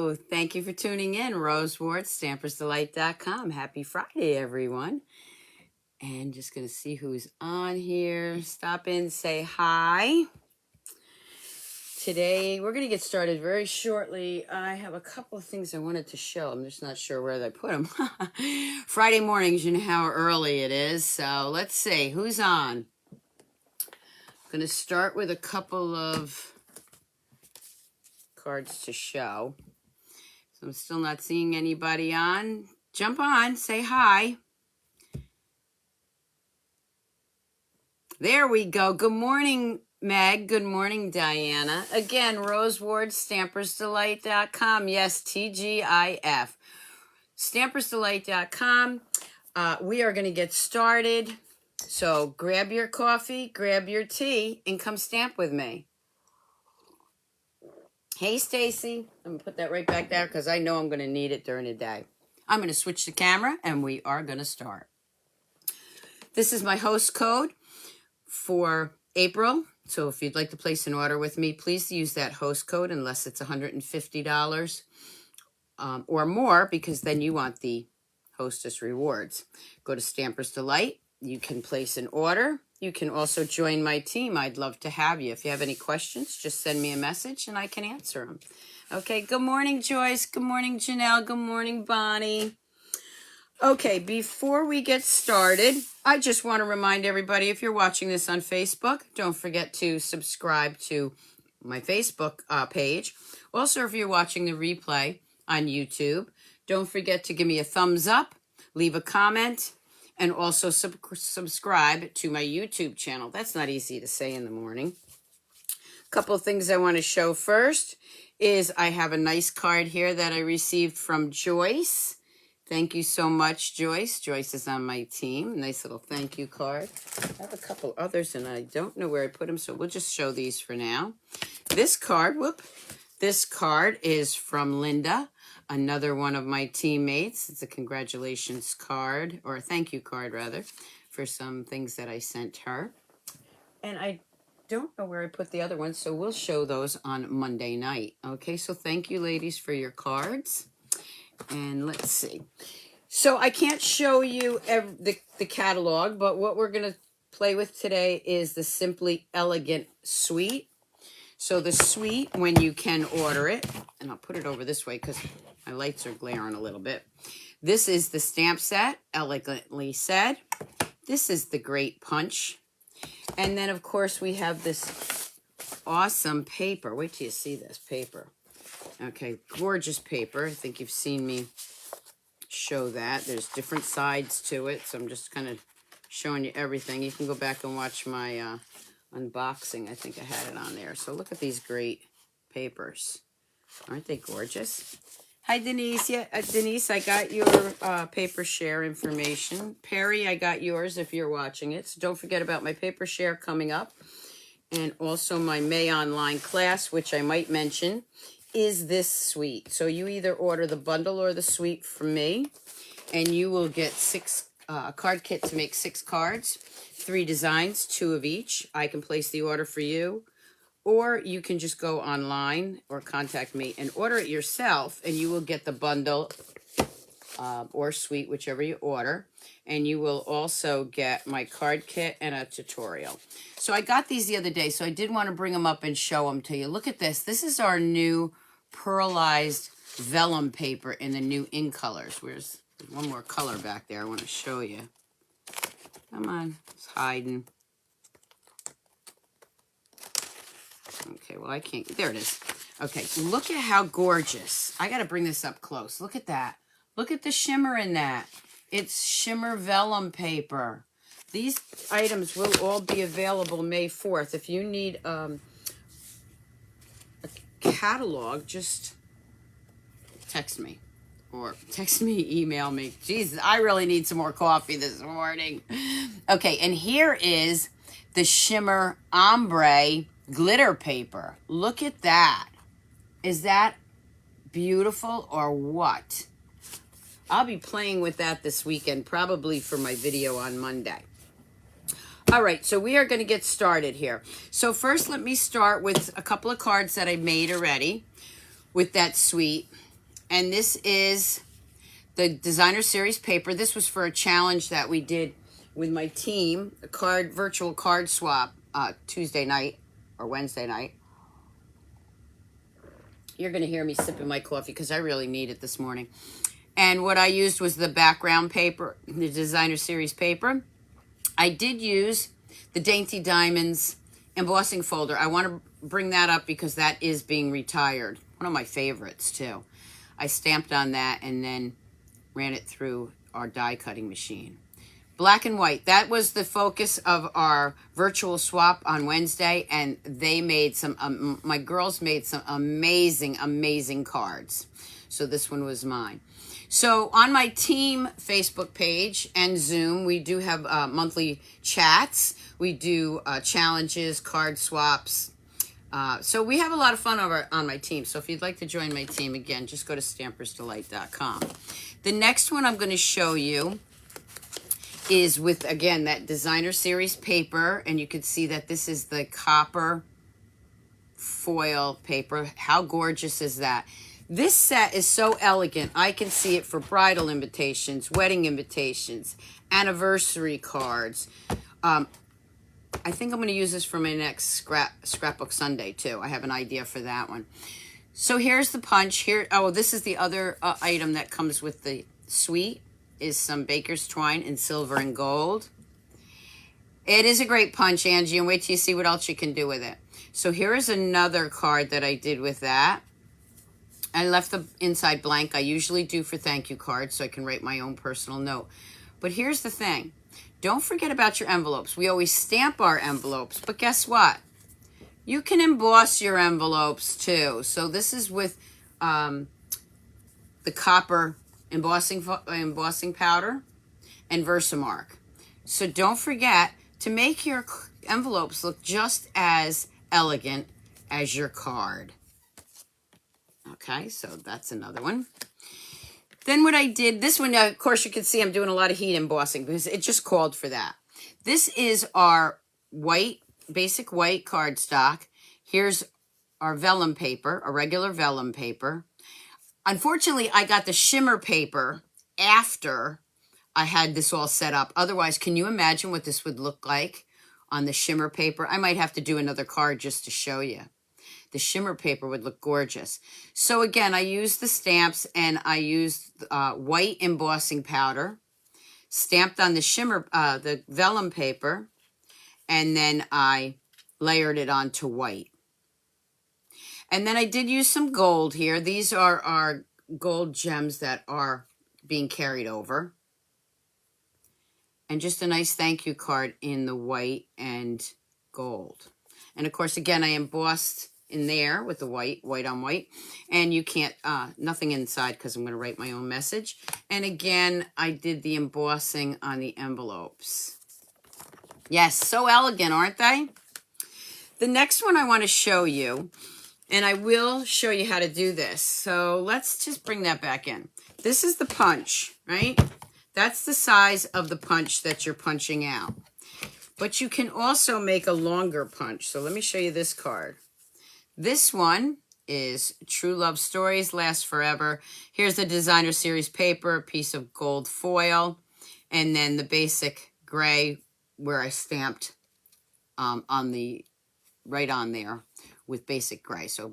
Hello, thank you for tuning in. Rose Ward, Stampersdelight.com. Happy Friday, everyone. And just going to see who's on here. Stop in, say hi. Today, we're going to get started very shortly. I have a couple of things I wanted to show. I'm just not sure where I put them. Friday mornings, you know how early it is. So let's see, who's on? I'm going to start with a couple of cards to show. So I'm still not seeing anybody on. Jump on, say hi. There we go. Good morning, Meg. Good morning, Diana. Again, Rose Ward, Stampersdelight.com. Yes, TGIF. Stampersdelight.com. We are going to get started. So grab your coffee, grab your tea, and come stamp with me. Hey, Stacy. I'm going to put that right back there because I know I'm going to need it during the day. I'm going to switch the camera, and we are going to start. This is my host code for April. So if you'd like to place an order with me, please use that host code unless it's $150 or more, because then you want the hostess rewards. Go to Stampers Delight. You can place an order. You can also join my team. I'd love to have you. If you have any questions, just send me a message and I can answer them. Okay, good morning, Joyce. Good morning, Janelle. Good morning, Bonnie. Okay, before we get started, I just want to remind everybody, if you're watching this on Facebook, don't forget to subscribe to my Facebook page. Also, if you're watching the replay on YouTube, don't forget to give me a thumbs up, leave a comment, and also subscribe to my YouTube channel. That's not easy to say in the morning. A couple of things I want to show first is I have a nice card here that I received from Joyce. Thank you so much, Joyce. Joyce is on my team. Nice little thank you card. I have a couple others, and I don't know where I put them, so we'll just show these for now. This card is from Linda, another one of my teammates. It's a congratulations card, or a thank you card, rather, for some things that I sent her. And I don't know where I put the other ones, so we'll show those on Monday night. Okay, so thank you, ladies, for your cards. And let's see. So I can't show you the catalog, but what we're going to play with today is the Simply Elegant Suite. So the suite, when you can order it, and I'll put it over this way because my lights are glaring a little bit. This is the stamp set, elegantly said. This is the Great Punch. And then, of course, we have this awesome paper. Wait till you see this paper. Okay, gorgeous paper. I think you've seen me show that. There's different sides to it, so I'm just kind of showing you everything. You can go back and watch my unboxing. I think I had it on there. So look at these great papers. Aren't they gorgeous? Hi, Denise. Yeah, Denise, I got your paper share information. Perry, I got yours if you're watching it. So don't forget about my paper share coming up. And also my May online class, which I might mention, is this suite. So you either order the bundle or the suite from me, and you will get a card kit to make 6 cards, 3 designs, 2 of each. I can place the order for you, or you can just go online or contact me and order it yourself, and you will get the bundle or suite, whichever you order. And you will also get my card kit and a tutorial. So I got these the other day, so I did want to bring them up and show them to you. Look at this. This is our new Pearlized Vellum paper in the new ink colors. There's one more color back there I want to show you. Come on, it's hiding. Okay, well, I can't. There it is. Okay, look at how gorgeous. I got to bring this up close. Look at that. Look at the shimmer in that. It's shimmer vellum paper. These items will all be available May 4th. If you need a catalog, just text me. Or text me, email me. Jesus, I really need some more coffee this morning. Okay, and here is the shimmer ombre glitter paper. Look at that. Is that beautiful or what? I'll be playing with that this weekend, probably for my video on Monday. All right, so we are going to get started here. So first, let me start with a couple of cards that I made already with that suite. And this is the designer series paper. This was for a challenge that we did with my team, a virtual card swap Tuesday night or Wednesday night. You're going to hear me sipping my coffee because I really need it this morning. And what I used was the background paper, the designer series paper. I did use the Dainty Diamonds embossing folder. I want to bring that up because that is being retired. One of my favorites too. I stamped on that and then ran it through our die cutting machine. Black and white. That was the focus of our virtual swap on Wednesday, and they made some, my girls made some amazing, amazing cards. So this one was mine. So on my team Facebook page and Zoom, we do have monthly chats. We do challenges, card swaps. So we have a lot of fun over on my team. So if you'd like to join my team, again, just go to Stampersdelight.com. The next one I'm going to show you is with, again, that designer series paper. And you can see that this is the copper foil paper. How gorgeous is that? This set is so elegant. I can see it for bridal invitations, wedding invitations, anniversary cards. I think I'm going to use this for my next scrapbook Sunday too. I have an idea for that one. So here's the punch. Here, oh, this is the other item that comes with the suite, is some baker's twine in silver and gold. It is a great punch, Angie, and wait till you see what else you can do with it. So here is another card that I did with that. I left the inside blank. I usually do for thank you cards so I can write my own personal note. But here's the thing. Don't forget about your envelopes. We always stamp our envelopes, but guess what? You can emboss your envelopes too. So this is with the copper embossing powder and Versamark. So don't forget to make your envelopes look just as elegant as your card. Okay, so that's another one. Then what I did, this one, of course, you can see I'm doing a lot of heat embossing because it just called for that. This is our white, basic white cardstock. Here's our vellum paper, a regular vellum paper. Unfortunately, I got the shimmer paper after I had this all set up. Otherwise, can you imagine what this would look like on the shimmer paper? I might have to do another card just to show you. The shimmer paper would look gorgeous. So again, I used the stamps and I used white embossing powder, stamped on the shimmer, the vellum paper, and then I layered it onto white. And then I did use some gold here. These are our gold gems that are being carried over. And just a nice thank you card in the white and gold. And of course, again, I embossed in there with the white on white, and you can't nothing inside because I'm going to write my own message. And again, I did the embossing on the envelopes. Yes, so elegant, aren't they? The next one I want to show you, and I will show you how to do this. So let's just bring that back in. This is the punch, right? That's the size of the punch that you're punching out. But you can also make a longer punch. So let me show you this card. This one is True Love Stories Last Forever. Here's the designer series paper, a piece of gold foil, and then the basic gray where I stamped on the right on there with basic gray. So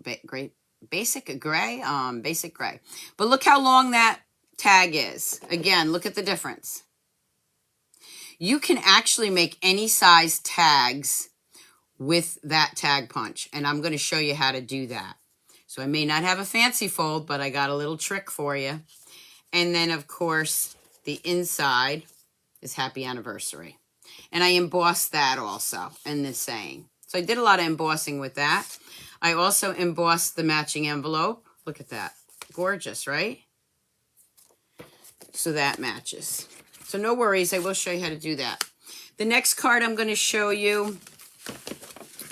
basic gray. But look how long that tag is. Again, look at the difference. You can actually make any size tags with that tag punch, and I'm going to show you how to do that. So I may not have a fancy fold, but I got a little trick for you. And then, of course, the inside is Happy Anniversary. And I embossed that also in the saying. So I did a lot of embossing with that. I also embossed the matching envelope. Look at that. Gorgeous, right? So that matches. So no worries, I will show you how to do that. The next card I'm going to show you,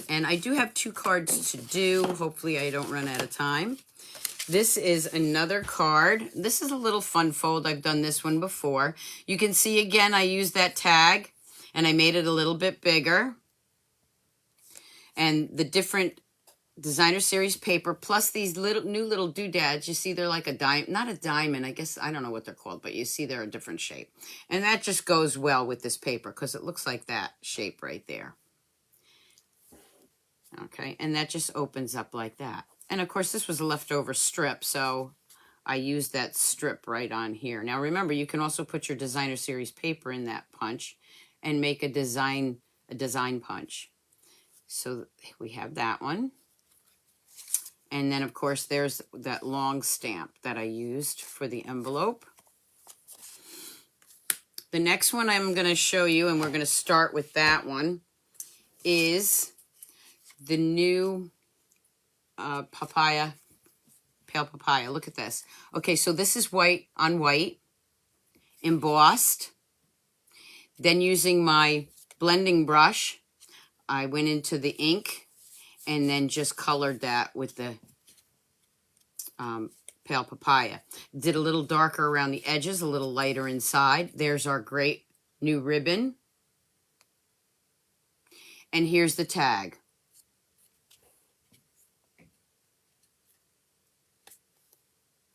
and I do have 2 cards to do. Hopefully I don't run out of time. This is another card. This is a little fun fold. I've done this one before. You can see again, I used that tag and I made it a little bit bigger. And the different designer series paper plus these new little doodads. You see they're like a not a diamond, I guess, I don't know what they're called, but you see they're a different shape. And that just goes well with this paper because it looks like that shape right there. Okay, and that just opens up like that. And of course this was a leftover strip, so I used that strip right on here. Now remember, you can also put your designer series paper in that punch and make a design punch. So we have that one. And then of course there's that long stamp that I used for the envelope. The next one I'm going to show you, and we're going to start with that one, is the new pale papaya. Look at this. Okay, so this is white on white, embossed. Then using my blending brush, I went into the ink and then just colored that with the pale papaya. Did a little darker around the edges, a little lighter inside. There's our great new ribbon. And here's the tag.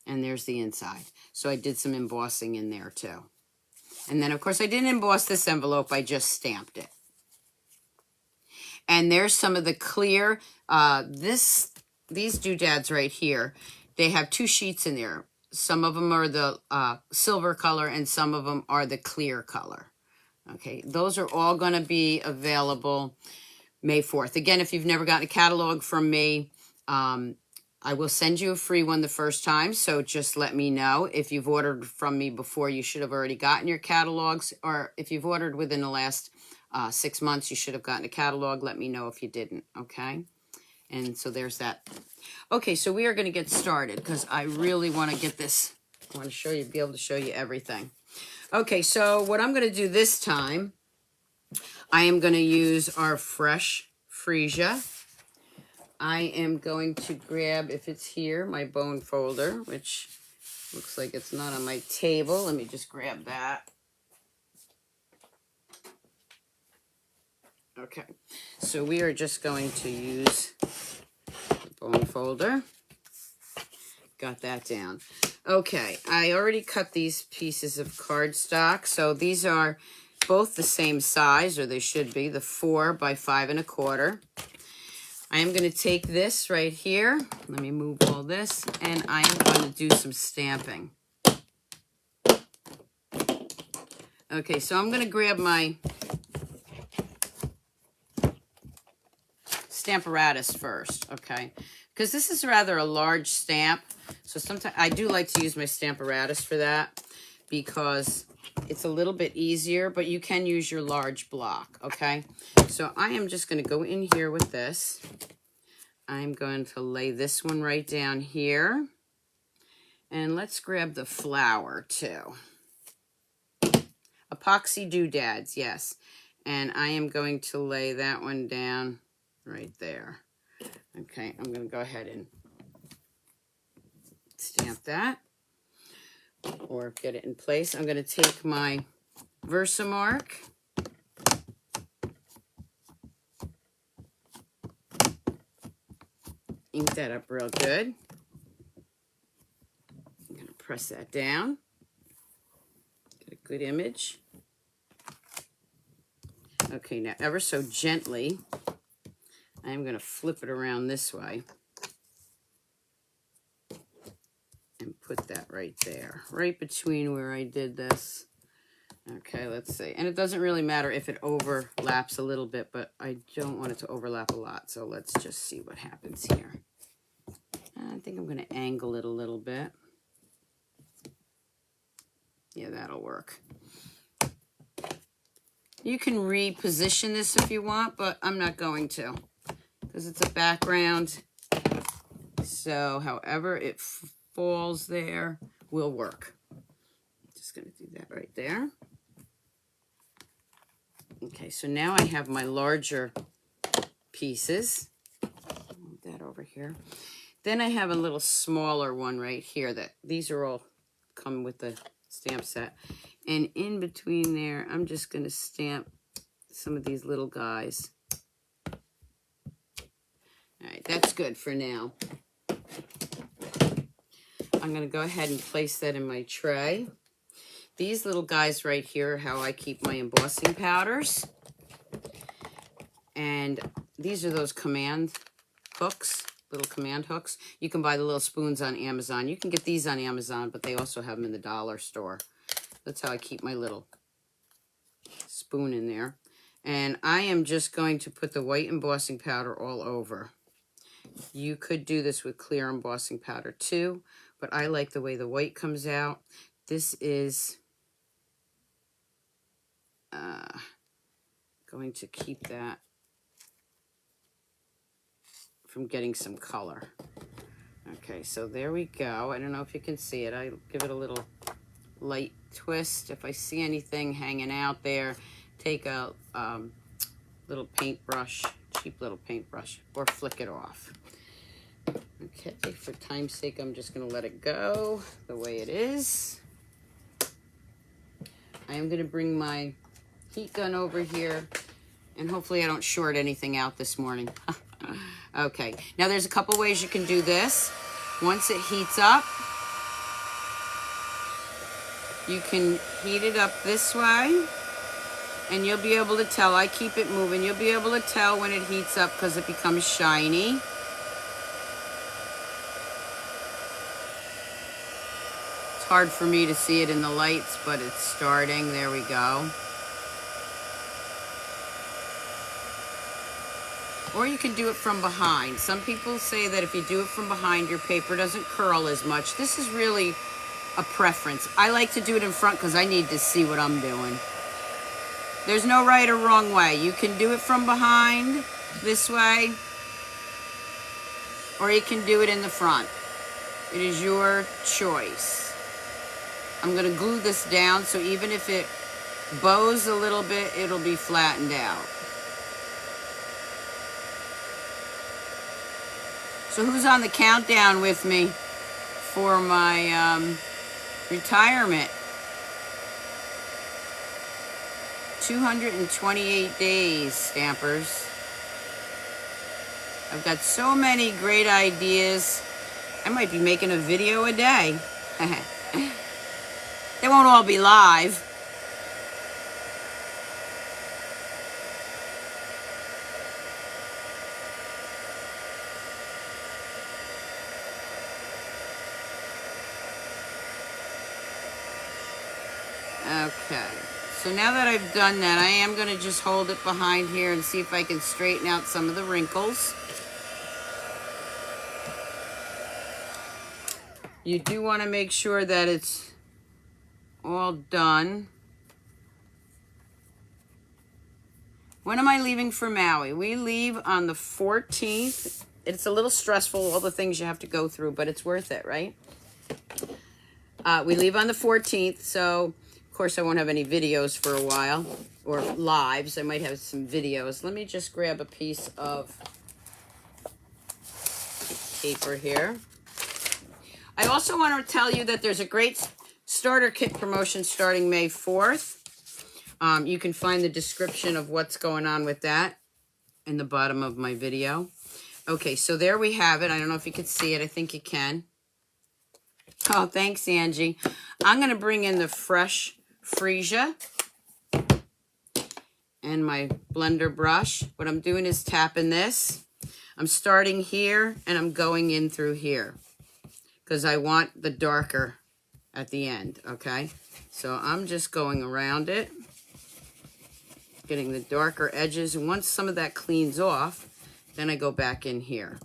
And there's the inside. So I did some embossing in there too. And then of course I didn't emboss this envelope, I just stamped it. And there's some of the clear, these doodads right here, they have 2 sheets in there. Some of them are the silver color and some of them are the clear color. Okay, those are all going to be available May 4th. Again, if you've never gotten a catalog from me, I will send you a free one the first time, so just let me know. If you've ordered from me before, you should have already gotten your catalogs, or if you've ordered within the last 6 months, you should have gotten a catalog. Let me know if you didn't, okay? And so there's that. Okay, so we are going to get started because I really want to get this. I want to show you, be able to show you everything. Okay, so what I'm going to do this time, I am going to use our fresh freesia. I am going to grab, if it's here, my bone folder, which looks like it's not on my table. Let me just grab that. Okay, so we are just going to use the bone folder. Got that down. Okay, I already cut these pieces of cardstock. So these are both the same size, or they should be, the 4 by 5 1/4. I am going to take this right here. Let me move all this. And I am going to do some stamping. Okay, so I'm going to grab my Stamparatus first, okay? Because this is rather a large stamp. So sometimes I do like to use my Stamparatus for that because it's a little bit easier, but you can use your large block, okay? So I am just going to go in here with this. I'm going to lay this one right down here. And let's grab the flower too. Epoxy doodads, yes. And I am going to lay that one down right there. Okay, I'm going to go ahead and stamp that or get it in place. I'm going to take my Versamark. Ink that up real good. I'm going to press that down. Get a good image. Okay, now ever so gently, I'm going to flip it around this way and put that right there, right between where I did this. Okay, let's see. And it doesn't really matter if it overlaps a little bit, but I don't want it to overlap a lot. So let's just see what happens here. I think I'm going to angle it a little bit. Yeah, that'll work. You can reposition this if you want, but I'm not going to because it's a background. So however it falls there will work. Just going to do that right there. Okay, so now I have my larger pieces. Move that over here. Then I have a little smaller one right here. These are all come with the stamp set. And in between there, I'm just going to stamp some of these little guys. All right, that's good for now. I'm going to go ahead and place that in my tray. These little guys right here are how I keep my embossing powders. And these are those command hooks, little command hooks. You can buy the little spoons on Amazon. You can get these on Amazon, but they also have them in the dollar store. That's how I keep my little spoon in there. And I am just going to put the white embossing powder all over. You could do this with clear embossing powder too, but I like the way the white comes out. This is going to keep that from getting some color. Okay, so there we go. I don't know if you can see it. I give it a little light twist. If I see anything hanging out there, take a little paintbrush, cheap little paintbrush, or flick it off. Okay, for time's sake, I'm just going to let it go the way it is. I am going to bring my heat gun over here, and hopefully I don't short anything out this morning. Okay, now there's a couple ways you can do this. Once it heats up, you can heat it up this way, and you'll be able to tell. I keep it moving. You'll be able to tell when it heats up because it becomes shiny. It's hard for me to see it in the lights, but it's starting. There we go. Or you can do it from behind. Some people say that if you do it from behind, your paper doesn't curl as much. This is really a preference. I like to do it in front because I need to see what I'm doing. There's no right or wrong way. You can do it from behind this way, or you can do it in the front. It is your choice. I'm going to glue this down so even if it bows a little bit, it'll be flattened out. So who's on the countdown with me for my retirement? 228 days, Stampers. I've got so many great ideas. I might be making a video a day. They won't all be live. Okay, so now that I've done that, I am going to just hold it behind here and see if I can straighten out some of the wrinkles. You do want to make sure that it's all done. When am I leaving for Maui? We leave on the 14th. It's a little stressful, all the things you have to go through, but it's worth it, right? We leave on the 14th, so of course I won't have any videos for a while, or lives. I might have some videos. Let me just grab a piece of paper here. I also want to tell you that there's a great starter kit promotion starting May 4th. You can find the description of what's going on with that in the bottom of my video. Okay, so there we have it. I don't know if you can see it. I think you can. Oh, thanks, Angie. I'm going to bring in the fresh freesia and my blender brush. What I'm doing is tapping this. I'm starting here and I'm going in through here because I want the darker at the end, okay? So I'm just going around it, getting the darker edges, and once some of that cleans off, then I go back in here.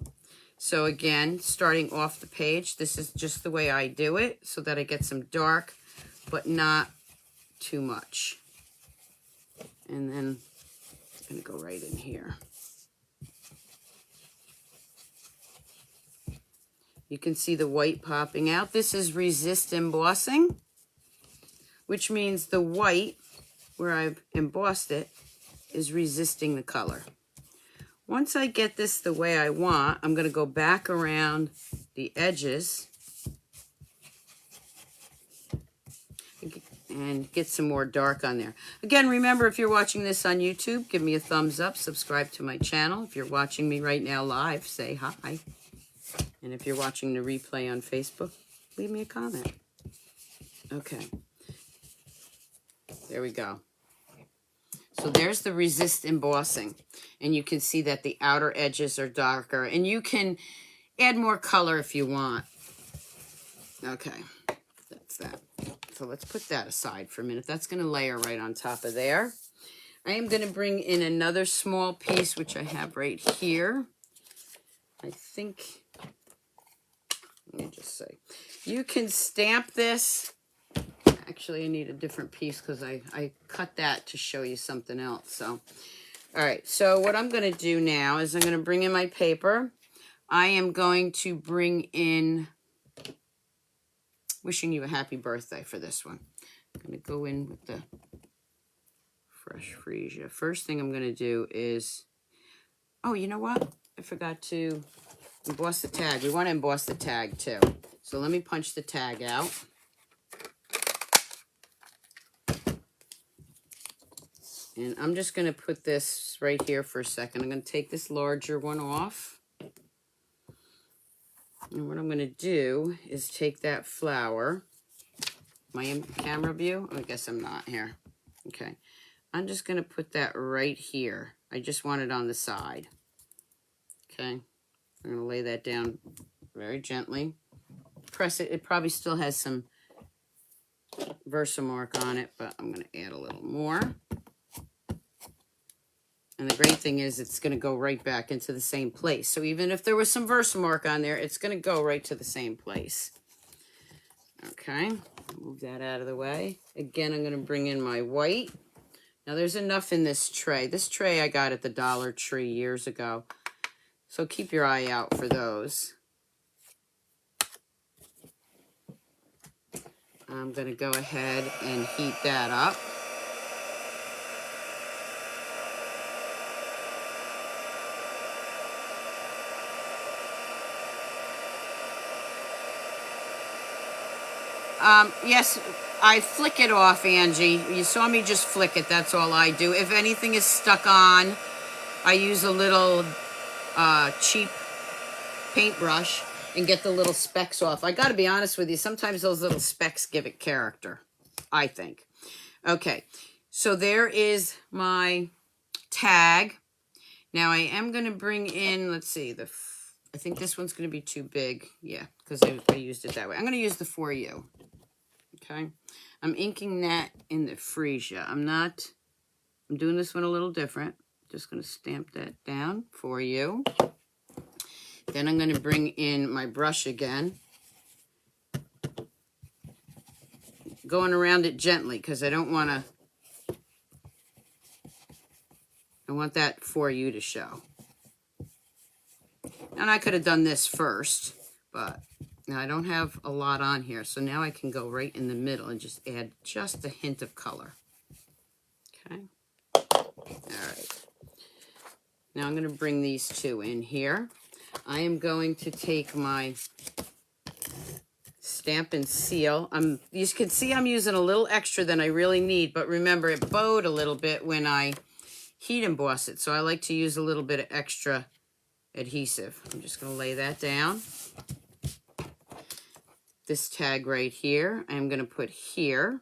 So again, starting off the page, this is just the way I do it so that I get some dark, but not too much. And then I'm gonna go right in here. You can see the white popping out. This is resist embossing, which means the white, where I've embossed it, is resisting the color. Once I get this the way I want, I'm going to go back around the edges and get some more dark on there. Again, remember, if you're watching this on YouTube, give me a thumbs up, subscribe to my channel. If you're watching me right now live, say hi. And if you're watching the replay on Facebook, leave me a comment. Okay. There we go. So there's the resist embossing. And you can see that the outer edges are darker. And you can add more color if you want. Okay. That's that. So let's put that aside for a minute. That's going to layer right on top of there. I am going to bring in another small piece, which I have right here. I think, let me just say, you can stamp this. Actually, I need a different piece because I cut that to show you something else. So, all right. So what I'm going to do now is I'm going to bring in my paper. I am going to bring in, wishing you a happy birthday for this one. I'm going to go in with the fresh freesia. First thing I'm going to do is, oh, you know what? I forgot to emboss the tag. We want to emboss the tag too. So let me punch the tag out. And I'm just going to put this right here for a second. I'm going to take this larger one off. And what I'm going to do is take that flower. Am I in camera view? I guess I'm not here. Okay. I'm just going to put that right here. I just want it on the side. Okay. I'm going to lay that down very gently. Press it. It probably still has some Versamark on it, but I'm going to add a little more. And the great thing is it's going to go right back into the same place. So even if there was some Versamark on there, it's going to go right to the same place. Okay, move that out of the way. Again, I'm going to bring in my white. Now there's enough in this tray. This tray I got at the Dollar Tree years ago. So keep your eye out for those. I'm going to go ahead and heat that up. Yes, I flick it off, Angie. You saw me just flick it. That's all I do. If anything is stuck on, I use a little cheap paintbrush and get the little specks off. I got to be honest with you. Sometimes those little specks give it character, I think. Okay, so there is my tag. Now I am going to bring in, let's see, I think this one's going to be too big. Yeah, because I used it that way. I'm going to use the For You. Okay, I'm inking that in the freesia. I'm doing this one a little different. Just going to stamp that down, For You. Then I'm going to bring in my brush again. Going around it gently because I want that For You to show. And I could have done this first, but now I don't have a lot on here. So now I can go right in the middle and just add just a hint of color. Okay. All right. Now I'm going to bring these two in here. I am going to take my Stamp and Seal. You can see I'm using a little extra than I really need, but remember it bowed a little bit when I heat emboss it. So I like to use a little bit of extra adhesive. I'm just going to lay that down. This tag right here, I'm going to put here.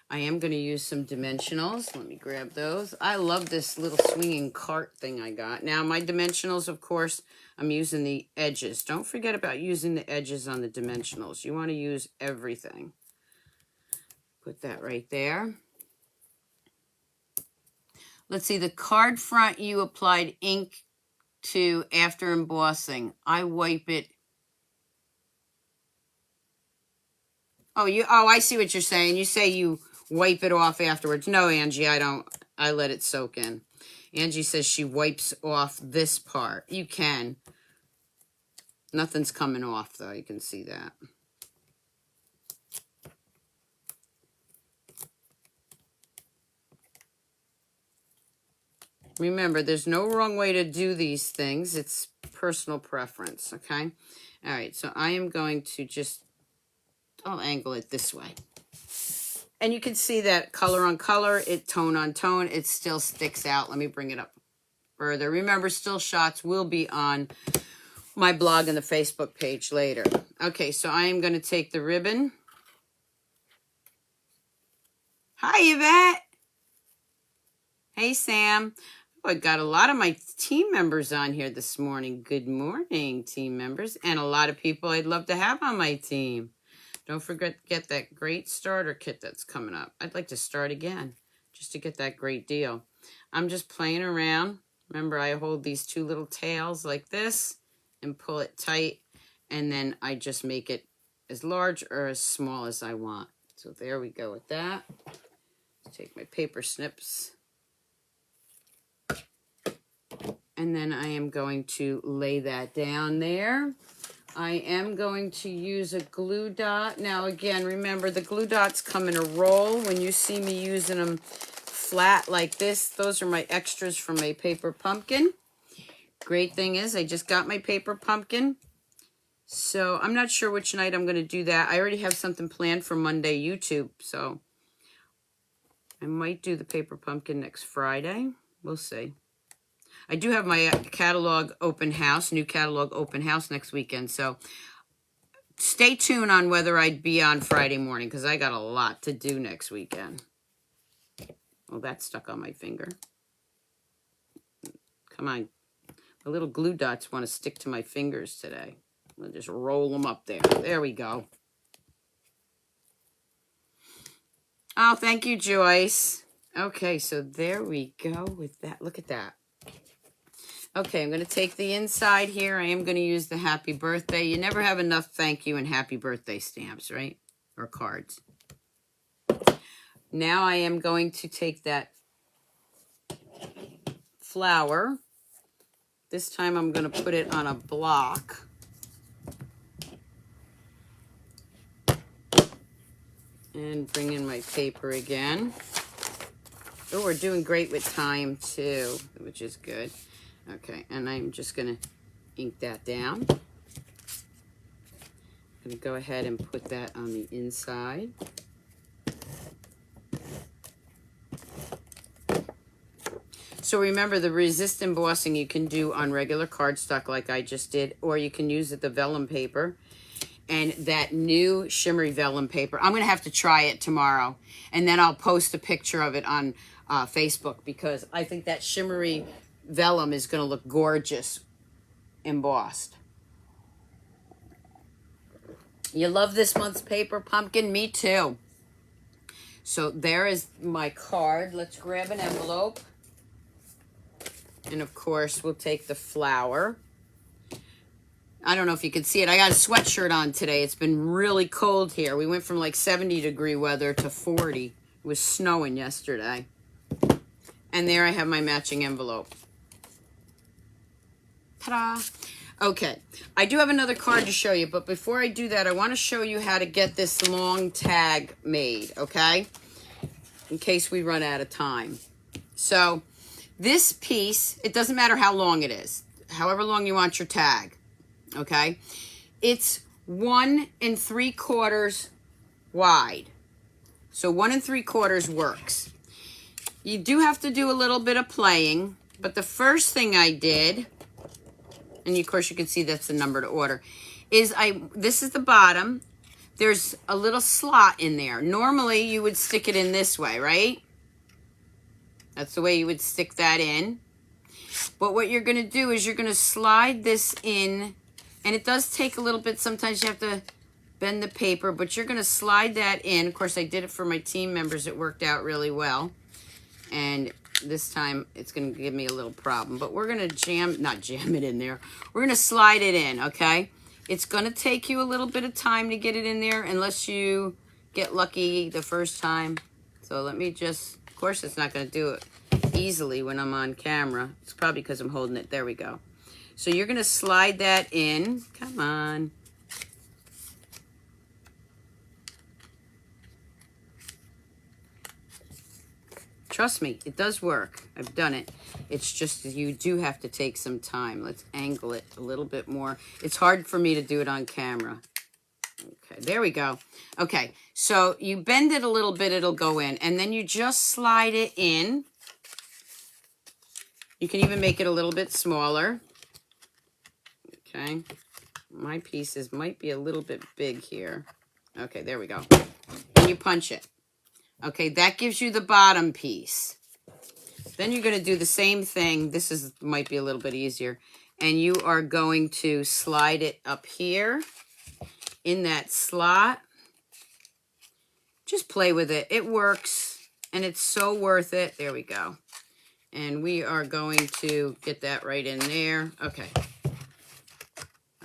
I am going to use some dimensionals. Let me grab those. I love this little swinging cart thing I got. Now, my dimensionals, of course, I'm using the edges. Don't forget about using the edges on the dimensionals. You want to use everything. Put that right there. Let's see, the card front you applied ink to after embossing. I wipe it. Oh, I see what you're saying. You say you wipe it off afterwards. No, Angie, I don't. I let it soak in. Angie says she wipes off this part. You can. Nothing's coming off, though. You can see that. Remember, there's no wrong way to do these things. It's personal preference, okay? All right, so I am going to just, I'll angle it this way. And you can see that color on color, tone on tone, it still sticks out. Let me bring it up further. Remember, still shots will be on my blog and the Facebook page later. Okay, so I am going to take the ribbon. Hi, Yvette. Hey, Sam. Oh, I got a lot of my team members on here this morning. Good morning, team members. And a lot of people I'd love to have on my team. Don't forget to get that great starter kit that's coming up. I'd like to start again just to get that great deal. I'm just playing around. Remember, I hold these two little tails like this and pull it tight. And then I just make it as large or as small as I want. So there we go with that. Take my paper snips. And then I am going to lay that down there. I am going to use a glue dot. Now again, remember the glue dots come in a roll. When you see me using them flat like this, those are my extras from my paper pumpkin. Great thing is I just got my paper pumpkin. So I'm not sure which night I'm going to do that. I already have something planned for Monday YouTube. So I might do the paper pumpkin next Friday. We'll see. I do have my catalog open house, new catalog open house next weekend. So stay tuned on whether I'd be on Friday morning because I got a lot to do next weekend. Well, that's stuck on my finger. Come on. The little glue dots want to stick to my fingers today. I'll just roll them up there. There we go. Oh, thank you, Joyce. Okay, so there we go with that. Look at that. Okay, I'm going to take the inside here. I am going to use the happy birthday. You never have enough thank you and happy birthday stamps, right? Or cards. Now I am going to take that flower. This time I'm going to put it on a block. And bring in my paper again. Oh, we're doing great with time too, which is good. Okay, and I'm just going to ink that down. I'm going to go ahead and put that on the inside. So remember, the resist embossing you can do on regular cardstock like I just did, or you can use the vellum paper. And that new shimmery vellum paper, I'm going to have to try it tomorrow. And then I'll post a picture of it on Facebook because I think that shimmery vellum is going to look gorgeous embossed. You love this month's paper pumpkin? Me too. So there is my card. Let's grab an envelope. And of course, we'll take the flower. I don't know if you can see it. I got a sweatshirt on today. It's been really cold here. We went from like 70-degree weather to 40. It was snowing yesterday. And there I have my matching envelope. Ta-da! Okay, I do have another card to show you, but before I do that, I want to show you how to get this long tag made, okay? In case we run out of time. So, this piece, it doesn't matter how long it is, however long you want your tag, okay? It's 1 3/4 wide. So 1 3/4 works. You do have to do a little bit of playing, but the first thing I did, and of course you can see that's the number to order, is this is the bottom. There's a little slot in there. Normally you would stick it in this way, right? That's the way you would stick that in. But what you're going to do is you're going to slide this in, and it does take a little bit. Sometimes you have to bend the paper, but you're going to slide that in. Of course, I did it for my team members. It worked out really well. And this time it's going to give me a little problem. But we're going to not jam it in there. We're going to slide it in, okay? It's going to take you a little bit of time to get it in there unless you get lucky the first time. So let me just, of course it's not going to do it easily when I'm on camera. It's probably because I'm holding it. There we go. So you're going to slide that in. Come on. Trust me, it does work. I've done it. It's just you do have to take some time. Let's angle it a little bit more. It's hard for me to do it on camera. Okay, there we go. Okay, so you bend it a little bit, it'll go in, and then you just slide it in. You can even make it a little bit smaller. Okay, my pieces might be a little bit big here. Okay, there we go. And you punch it. Okay, that gives you the bottom piece. Then you're going to do the same thing. This might be a little bit easier. And you are going to slide it up here in that slot. Just play with it. It works, and it's so worth it. There we go. And we are going to get that right in there. Okay.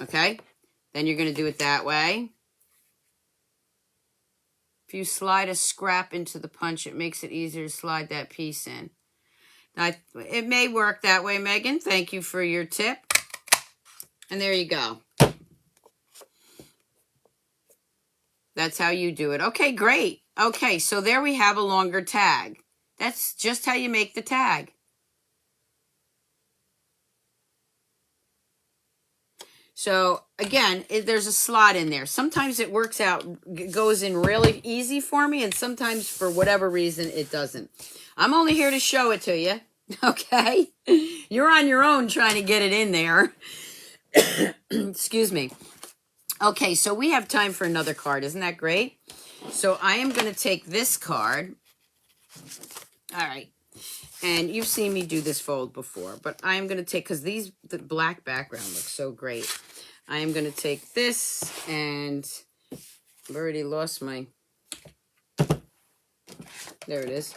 Okay. Then you're going to do it that way. If you slide a scrap into the punch, it makes it easier to slide that piece in. Now, it may work that way, Megan. Thank you for your tip. And there you go. That's how you do it. Okay, great. Okay, so there we have a longer tag. That's just how you make the tag. So again, there's a slot in there. Sometimes it works out, goes in really easy for me, and sometimes for whatever reason it doesn't. I'm only here to show it to you, okay? You're on your own trying to get it in there. Excuse me. Okay, so we have time for another card. Isn't that great? So I am going to take this card. All right. And you've seen me do this fold before, but I am going to take, because the black background looks so great. I am going to take this, and I've already lost my, there it is.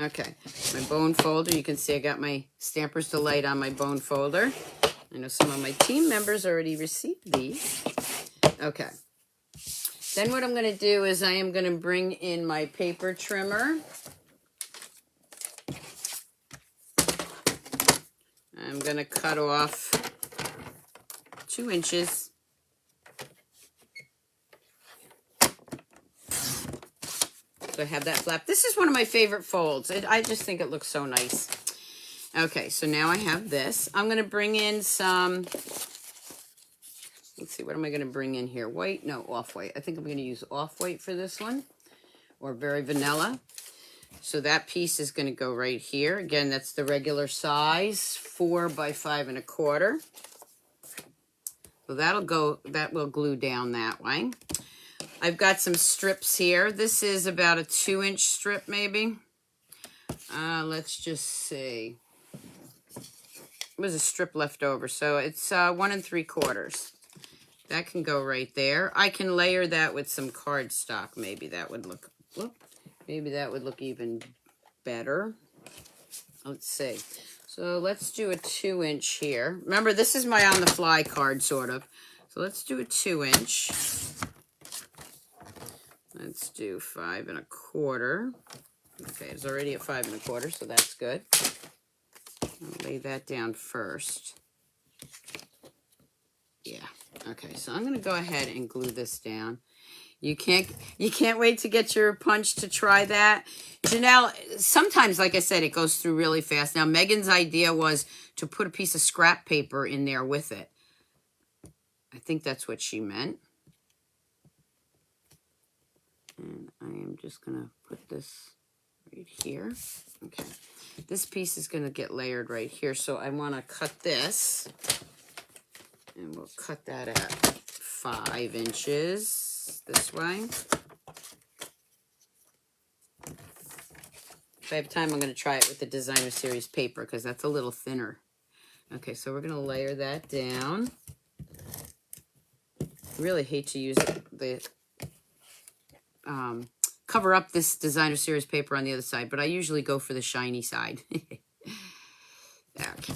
Okay, my bone folder. You can see I got my Stampersdelight on my bone folder. I know some of my team members already received these. Okay. Then what I'm going to do is I am going to bring in my paper trimmer. I'm going to cut off 2 inches. So I have that flap. This is one of my favorite folds. I just think it looks so nice. Okay, so now I have this. I'm going to bring in some, let's see, what am I going to bring in here? White? No, off-white. I think I'm going to use off-white for this one, or very vanilla. So that piece is going to go right here. Again, that's the regular size, 4 by 5 1/4. So that will glue down that way. I've got some strips here. This is about a 2-inch strip, maybe. Let's just see. There was a strip left over, so it's 1 3/4. That can go right there. I can layer that with some cardstock. Maybe that would look. Maybe that would look even better. Let's see. So let's do a 2-inch here. Remember, this is my on-the-fly card, sort of. So let's do a 2-inch. Let's do 5 1/4. Okay, it's already at 5 1/4, so that's good. I'll lay that down first. Yeah. Okay, so I'm going to go ahead and glue this down. You can't wait to get your punch to try that. Janelle, sometimes, like I said, it goes through really fast. Now, Megan's idea was to put a piece of scrap paper in there with it. I think that's what she meant. And I am just going to put this right here. Okay. This piece is going to get layered right here. So I want to cut this. And we'll cut that at 5 inches. This way. If I have time, I'm going to try it with the Designer Series paper because that's a little thinner. Okay, so we're going to layer that down. I really hate to use cover up this Designer Series paper on the other side, but I usually go for the shiny side. Okay.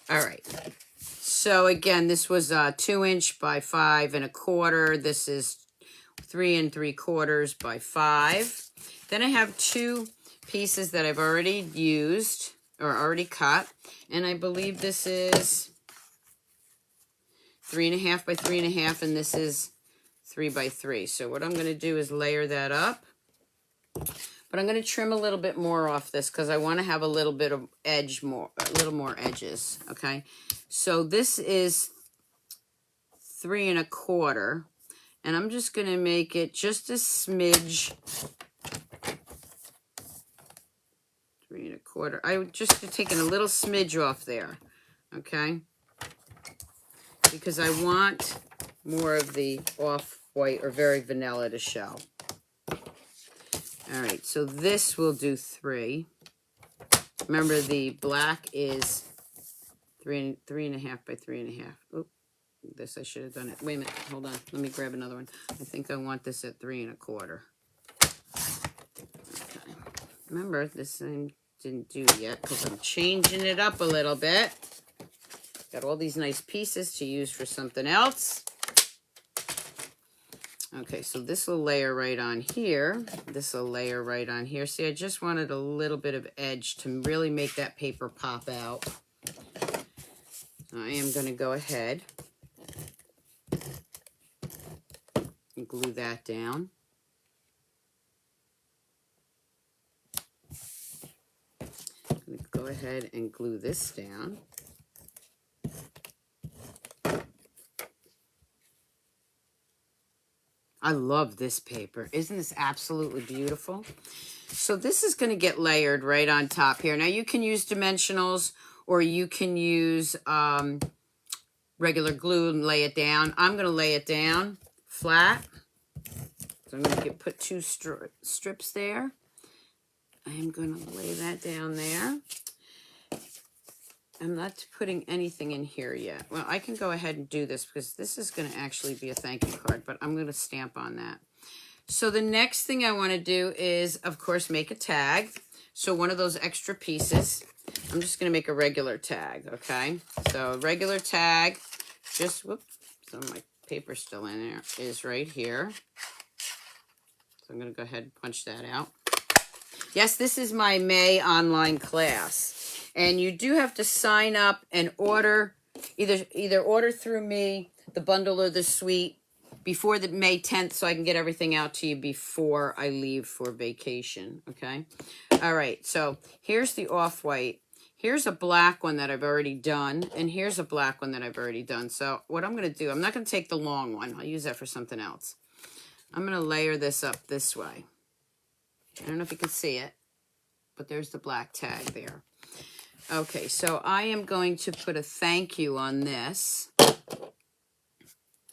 All right. So again, this was 2-inch by 5 1/4. This is 3 3/4 by 5. Then I have 2 pieces that I've already used or already cut, and I believe this is 3 1/2 by 3 1/2, and this is 3 by 3. So what I'm going to do is layer that up. But I'm going to trim a little bit more off this because I want to have a little bit of edge more, a little more edges, okay? So this is 3 1/4, And I'm just going to make it just a smidge, 3 1/4. I just taking a little smidge off there, okay? Because I want more of the off-white or very vanilla to show. All right, so this will do 3. Remember, the black is 3 1/2 by 3 1/2. Oop, this I should have done it. Wait a minute, hold on. Let me grab another one. I think I want this at 3 1/4. Okay. Remember, this I didn't do yet because I'm changing it up a little bit. Got all these nice pieces to use for something else. Okay, so this will layer right on here. This will layer right on here. See, I just wanted a little bit of edge to really make that paper pop out. I am going to go ahead and glue that down. I'm going to go ahead and glue this down. I love this paper. Isn't this absolutely beautiful? So this is going to get layered right on top here. Now you can use dimensionals or you can use regular glue and lay it down. I'm going to lay it down flat. So I'm going to put 2 strips there. I am going to lay that down there. I'm not putting anything in here yet. Well, I can go ahead and do this because this is going to actually be a thank you card, but I'm going to stamp on that. So the next thing I want to do is, of course, make a tag. So one of those extra pieces, I'm just going to make a regular tag, okay? So a regular tag, just, whoops, so my paper's still in there, is right here. So I'm going to go ahead and punch that out. Yes, this is my May online class. And you do have to sign up and order, either order through me, the bundle or the suite, before the May 10th so I can get everything out to you before I leave for vacation, okay? All right, so here's the off-white. Here's a black one that I've already done, and here's a black one that I've already done. So what I'm going to do, I'm not going to take the long one. I'll use that for something else. I'm going to layer this up this way. I don't know if you can see it, but there's the black tag there. Okay, so I am going to put a thank you on this.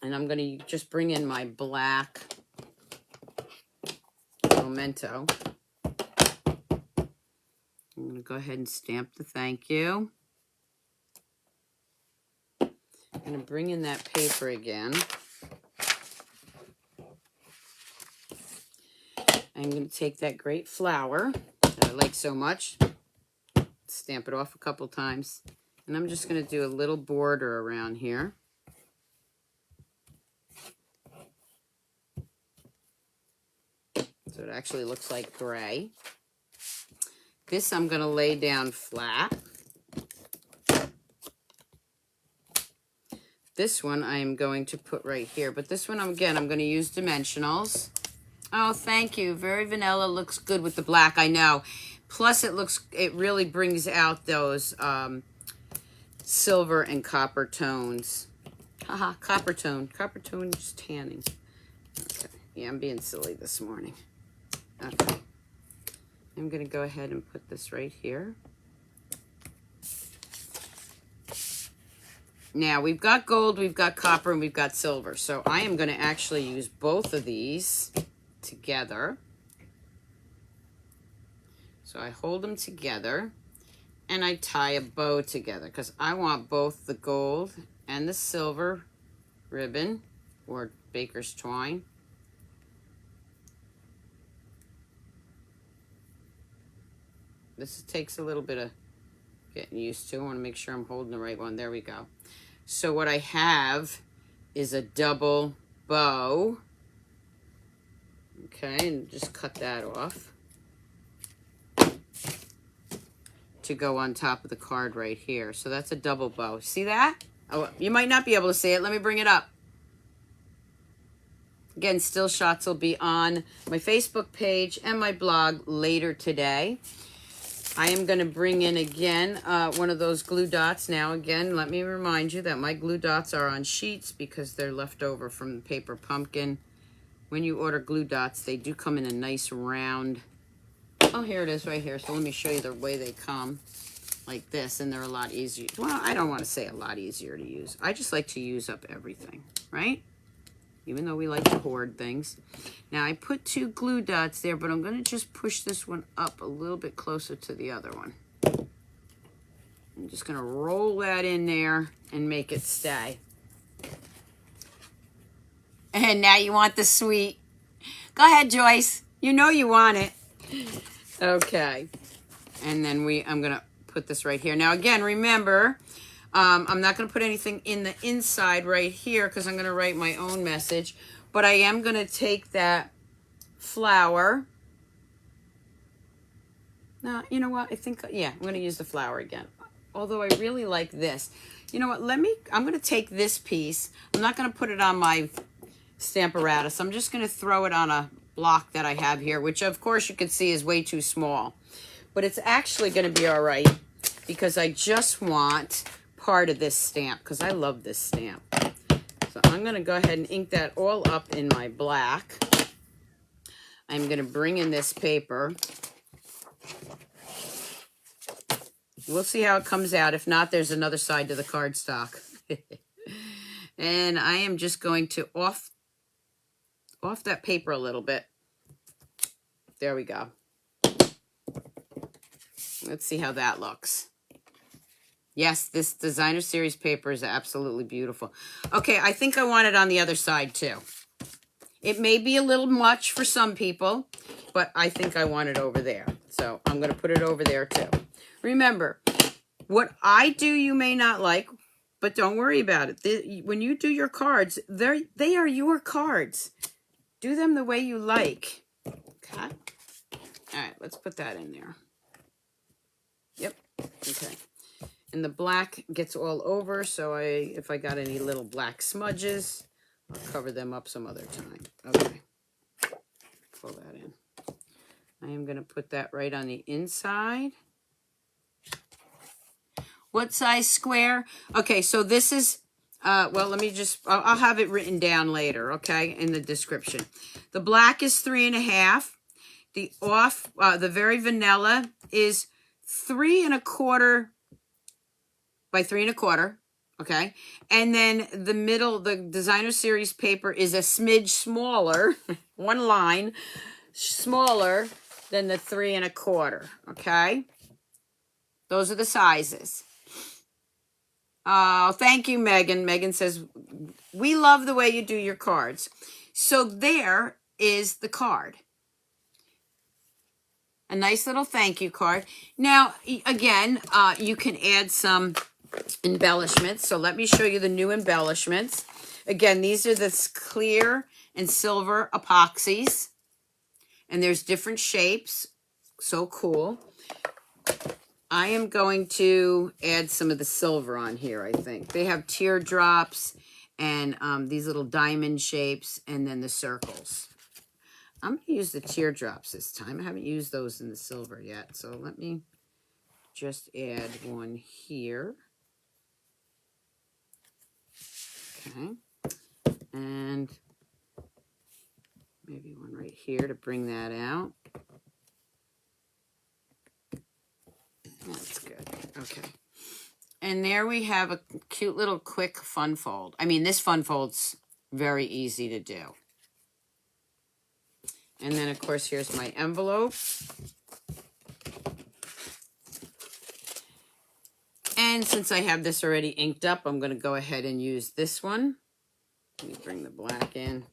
And I'm going to just bring in my black memento. I'm going to go ahead and stamp the thank you. I'm going to bring in that paper again. I'm going to take that great flower that I like so much, stamp it off a couple times, and I'm just going to do a little border around here. So it actually looks like gray. This I'm going to lay down flat. This one I am going to put right here, but this one, again, I'm going to use dimensionals. Oh, thank you. Very vanilla. Looks good with the black, I know. Plus, it really brings out those silver and copper tones. Haha, copper tone. Copper tone is tanning. Okay. Yeah, I'm being silly this morning. Okay. I'm going to go ahead and put this right here. Now, we've got gold, we've got copper, and we've got silver. So I am going to actually use both of these together. So I hold them together, and I tie a bow together because I want both the gold and the silver ribbon, or baker's twine. This takes a little bit of getting used to. I want to make sure I'm holding the right one. There we go. So what I have is a double bow. Okay, and just cut that off to go on top of the card right here. So that's a double bow. See that? Oh, you might not be able to see it. Let me bring it up. Again, still shots will be on my Facebook page and my blog later today. I am going to bring in again one of those glue dots. Now again, let me remind you that my glue dots are on sheets because they're left over from the paper pumpkin. When you order glue dots, they do come in a nice round. Oh, here it is right here. So let me show you the way they come, like this, and they're a lot easier. Well, I don't want to say a lot easier to use. I just like to use up everything, right? Even though we like to hoard things. Now, I put 2 glue dots there, but I'm going to just push this one up a little bit closer to the other one. I'm just going to roll that in there and make it stay. And now you want the sweet. Go ahead, Joyce. You know you want it. Okay. And then I'm going to put this right here. Now, again, remember, I'm not going to put anything in the inside right here because I'm going to write my own message. But I am going to take that flower. Now, you know what? I think, yeah, I'm going to use the flower again. Although I really like this. You know what? I'm going to take this piece. I'm not going to put it on my Stamparatus. I'm just going to throw it on a block that I have here, which of course you can see is way too small. But it's actually going to be all right because I just want part of this stamp because I love this stamp. So I'm going to go ahead and ink that all up in my black. I'm going to bring in this paper. We'll see how it comes out. If not, there's another side to the cardstock. And I am just going to off that paper a little bit. There we go. Let's see how that looks. Yes, this designer series paper is absolutely beautiful. Okay, I think I want it on the other side too. It may be a little much for some people, but I think I want it over there. So I'm going to put it over there too. Remember, what I do you may not like, but don't worry about it. When you do your cards, they are your cards. Do them the way you like. Okay. All right, let's put that in there. Yep. Okay. And the black gets all over, so if I got any little black smudges, I'll cover them up some other time. Okay. Pull that in. I am going to put that right on the inside. What size square? Okay, so this is, well, let me just, I'll have it written down later, okay, in the description. The black is 3.5. The very vanilla is 3.25 by 3.25, okay? And then the middle, the designer series paper is a smidge smaller, one line smaller than the 3.25, okay? Those are the sizes. Oh, thank you, Megan. Megan says, we love the way you do your cards. So there is the card. A nice little thank you card. Now, again, you can add some embellishments. So let me show you the new embellishments. Again, these are the clear and silver epoxies. And there's different shapes. So cool. I am going to add some of the silver on here, I think. They have teardrops and these little diamond shapes and then the circles. I'm going to use the teardrops this time. I haven't used those in the silver yet. So let me just add one here. Okay. And maybe one right here to bring that out. That's good. Okay. And there we have a cute little quick fun fold. I mean, this fun fold's very easy to do. And then, of course, here's my envelope. And since I have this already inked up, I'm going to go ahead and use this one. Let me bring the black in.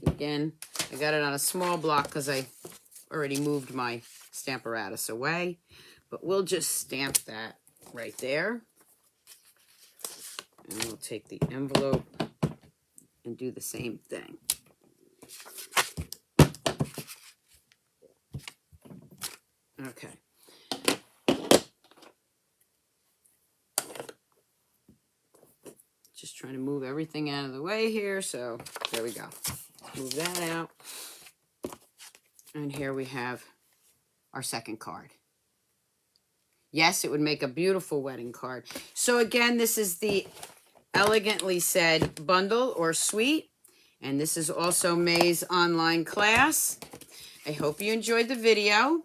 Again, I got it on a small block because I already moved my Stamparatus away. But we'll just stamp that right there. And we'll take the envelope and do the same thing. Okay. Just trying to move everything out of the way here. So there we go. Move that out. And here we have our second card. Yes, it would make a beautiful wedding card. So again, this is the Elegantly Said bundle or suite. And this is also May's online class. I hope you enjoyed the video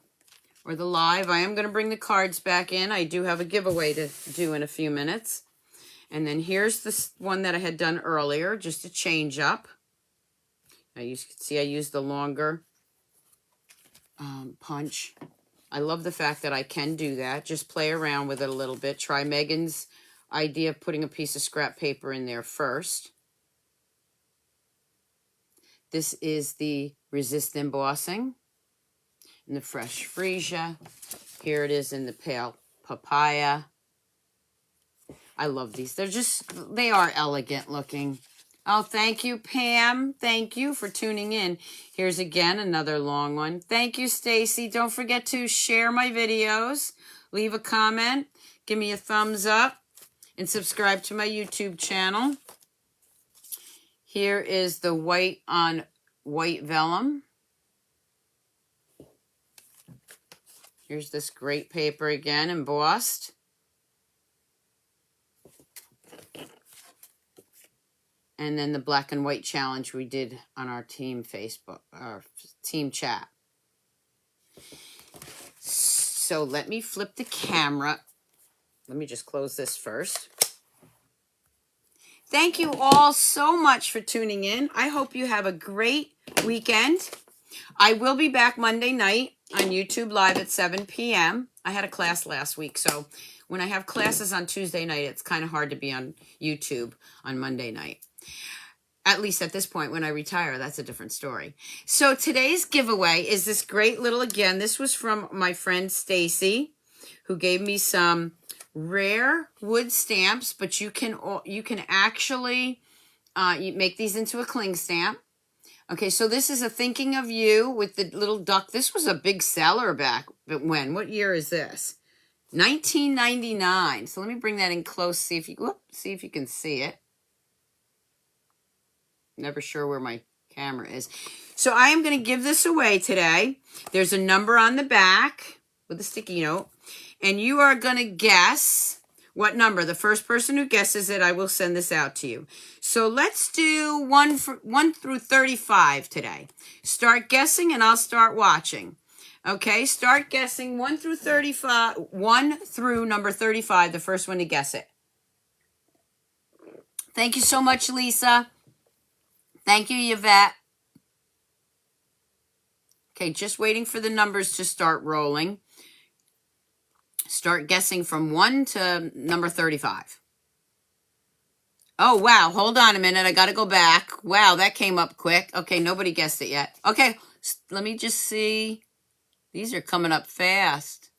or the live. I am going to bring the cards back in. I do have a giveaway to do in a few minutes. And then here's this one that I had done earlier, just to change up. Now you can see I used the longer punch. I love the fact that I can do that. Just play around with it a little bit. Try Megan's idea of putting a piece of scrap paper in there first. This is the Resist Embossing in the Fresh Freesia. Here it is in the Pale Papaya. I love these. They are elegant looking. Oh, thank you, Pam. Thank you for tuning in. Here's again another long one. Thank you, Stacy. Don't forget to share my videos, leave a comment, give me a thumbs up, and subscribe to my YouTube channel. Here is the white on white vellum. Here's this great paper again, embossed. And then the black and white challenge we did on our team Facebook, our team chat. So let me flip the camera. Let me just close this first. Thank you all so much for tuning in. I hope you have a great weekend. I will be back Monday night on YouTube Live at 7 p.m. I had a class last week, so when I have classes on Tuesday night, it's kind of hard to be on YouTube on Monday night. At least at this point, when I retire, that's a different story. So today's giveaway is this great little, again, this was from my friend Stacy, who gave me some rare wood stamps, but you can actually you make these into a cling stamp. Okay, so this is a Thinking of You with the little duck. This was a big seller back, but when? What year is this? 1999. So let me bring that in close, see if you can see it. Never sure where my camera is. So I am going to give this away today. There's a number on the back with a sticky note. And you are going to guess what number. The first person who guesses it, I will send this out to you. So let's do 1 through 35 today. Start guessing and I'll start watching. Okay, start guessing 1 through 35. 1 through number 35, the first one to guess it. Thank you so much, Lisa. Thank you, Yvette. Okay, just waiting for the numbers to start rolling. Start guessing from 1 to number 35. Oh, wow. Hold on a minute. I got to go back. Wow, that came up quick. Okay, nobody guessed it yet. Okay, let me just see. These are coming up fast.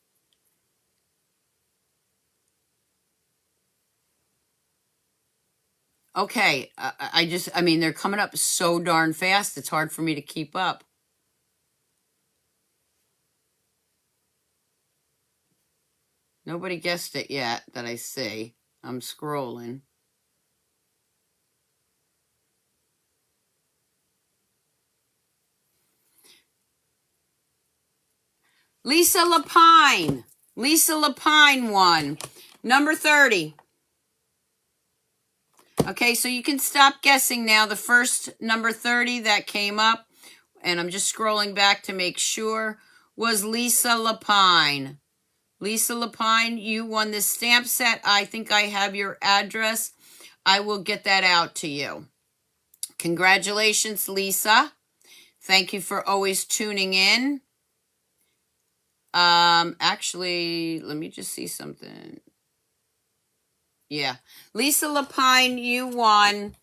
Okay, I mean, they're coming up so darn fast, it's hard for me to keep up. Nobody guessed it yet that I see. I'm scrolling. Lisa Lapine. Lisa Lapine won. Number 30. Okay, so you can stop guessing now. The first number 30 that came up, and I'm just scrolling back to make sure, was Lisa Lapine. Lisa Lapine, you won this stamp set. I think I have your address. I will get that out to you. Congratulations, Lisa. Thank you for always tuning in. Actually, let me just see something. Yeah. Lisa Lapine, you won.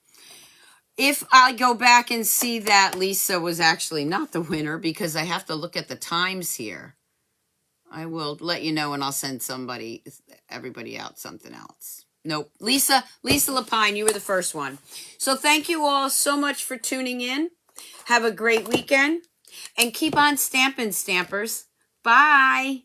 If I go back and see that Lisa was actually not the winner because I have to look at the times here, I will let you know and I'll send everybody out something else. Nope. Lisa Lapine, you were the first one. So thank you all so much for tuning in. Have a great weekend and keep on stamping, Stampers. Bye.